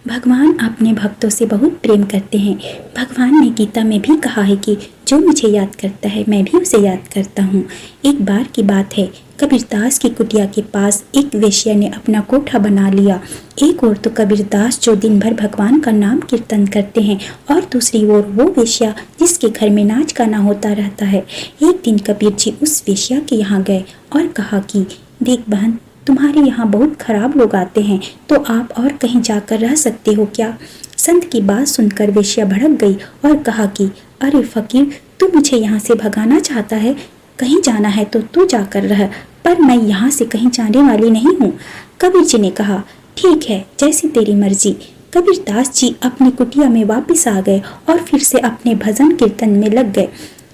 भगवान अपने भक्तों से बहुत प्रेम करते हैं। भगवान ने गीता में भी कहा है कि जो मुझे याद करता है मैं भी उसे याद करता हूँ। एक बार की बात है, कबीरदास की कुटिया के पास एक वेश्या ने अपना कोठा बना लिया। एक ओर तो कबीरदास जो दिन भर भगवान का नाम कीर्तन करते हैं और दूसरी ओर वो वेश्या जिसके घर में नाच गाना होता रहता है। एक दिन कबीर जी उस वेश्या के यहाँ गए और कहा कि देख बहन, तुम्हारे यहाँ बहुत खराब लोग आते हैं, तो आप और कहीं जाकर रह सकते हो क्या? संत की बात सुनकर वेश्या भड़क गई और कहा कि अरे फकीर, तू मुझे यहाँ से भगाना चाहता है? कहीं जाना है तो तू जाकर रह, पर मैं यहाँ से कहीं जाने वाली नहीं हूँ। कबीर जी ने कहा, ठीक है, जैसी तेरी मर्जी। कबीरदास जी अपनी कुटिया में वापस आ गए और फिर से अपने भजन कीर्तन में लग गए।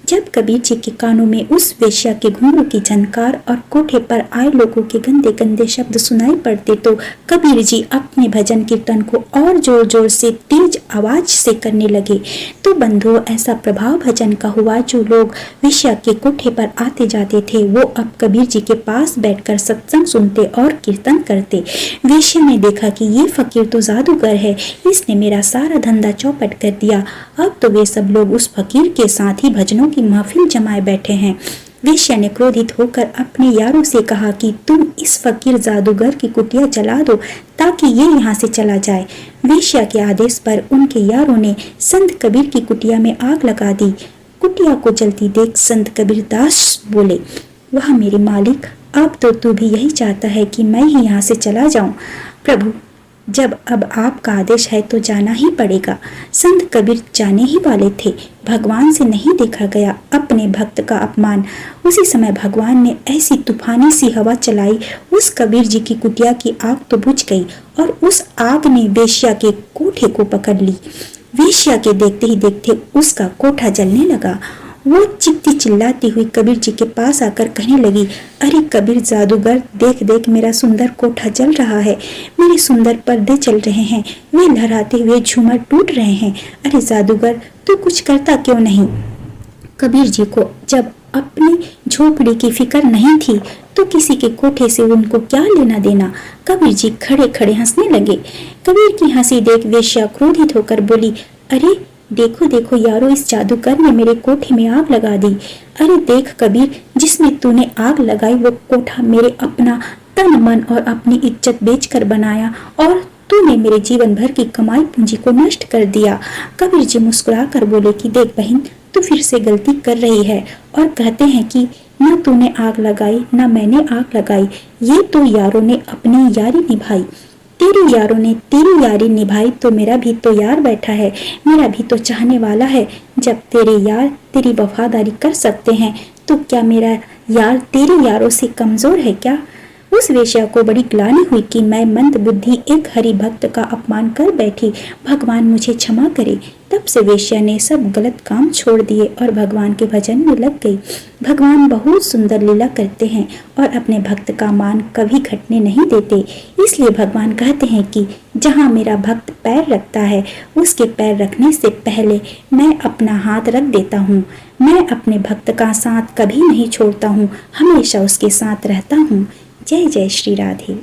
जब कबीर जी के कानों में उस वेश्या के घुंघरू की झनकार और कोठे पर आए लोगों के गंदे गंदे शब्द सुनाई पड़ते तो कबीर जी अपने भजन कीर्तन को और जोर जोर से तेज आवाज से करने लगे। तो बंधुओं, ऐसा प्रभाव भजन का हुआ, जो लोग वेश्या के कोठे पर आते जाते थे वो अब कबीर जी के पास बैठकर सत्संग सुनते और कीर्तन करते। वेश्या ने देखा कि ये फकीर तो जादूगर है, इसने मेरा सारा धंधा चौपट कर दिया। अब तो वे सब लोग उस फकीर के साथ ही भजनों की महफिल जमाए बैठे हैं। वेश्या ने क्रोधित होकर अपने यारों से कहा कि तुम इस फकीर जादूगर की कुटिया जला दो ताकि ये यहाँ से चला जाए। वेश्या के आदेश पर उनके यारों ने संत कबीर की कुटिया में आग लगा दी। कुटिया को जलती देख संत कबीरदास बोले, वाह मेरे मालिक, अब तो तू भी यही चाहता है कि मैं ही यहाँ से चला जाऊं। प्रभु, जब अब आपका आदेश है तो जाना ही पड़ेगा। संत कबीर जाने ही वाले थे, भगवान से नहीं देखा गया अपने भक्त का अपमान। उसी समय भगवान ने ऐसी तूफानी सी हवा चलाई, उस कबीर जी की कुटिया की आग तो बुझ गई और उस आग ने वेश्या के कोठे को पकड़ ली। वेश्या के देखते ही देखते उसका कोठा जलने लगा। वो चीखती चिल्लाती हुई कबीर जी के पास आकर कहने लगी, अरे कबीर जादूगर, देख देख मेरा सुंदर कोठा जल रहा है, मेरे सुंदर पर्दे चल रहे हैं, वे लहराते हुए झूमर टूट रहे हैं। अरे जादूगर, तू कुछ करता क्यों नहीं? कबीर जी को जब अपनी झोपड़ी की फिक्र नहीं थी तो किसी के कोठे से उनको क्या लेना देना। कबीर जी खड़े खड़े हंसने लगे। कबीर की हंसी देख वेश्या क्रोधित होकर बोली, अरे देखो देखो यारो, इस जादूगर ने मेरे कोठे में आग लगा दी। अरे देख कबीर, जिसमें तूने आग लगाई वो कोठा मेरे अपना तन मन और अपनी इज्जत बेचकर बनाया और तूने मेरे जीवन भर की कमाई पूंजी को नष्ट कर दिया। कबीर जी मुस्कुरा कर बोले कि देख बहन, तू फिर से गलती कर रही है और कहते हैं कि न तूने आग लगाई न मैंने आग लगाई, ये तो यारों ने अपनी यारी निभाई। तेरी यारों ने तेरी यारी निभाई तो मेरा भी तो यार बैठा है, मेरा भी तो चाहने वाला है। जब तेरे यार तेरी वफादारी कर सकते हैं तो क्या मेरा यार तेरे यारों से कमजोर है क्या? उस वेश्या को बड़ी ग्लानि हुई कि मैं मंद बुद्धि एक हरि भक्त का अपमान कर बैठी, भगवान मुझे क्षमा करे। तब से वेश्या ने सब गलत काम छोड़ दिए और भगवान के भजन में लग गई। भगवान बहुत सुंदर लीला करते हैं और अपने भक्त का मान कभी घटने नहीं देते। इसलिए भगवान कहते हैं कि जहाँ मेरा भक्त पैर रखता है उसके पैर रखने से पहले मैं अपना हाथ रख देता हूँ। मैं अपने भक्त का साथ कभी नहीं छोड़ता हूँ, हमेशा उसके साथ रहता हूँ। जय जय श्री राधे।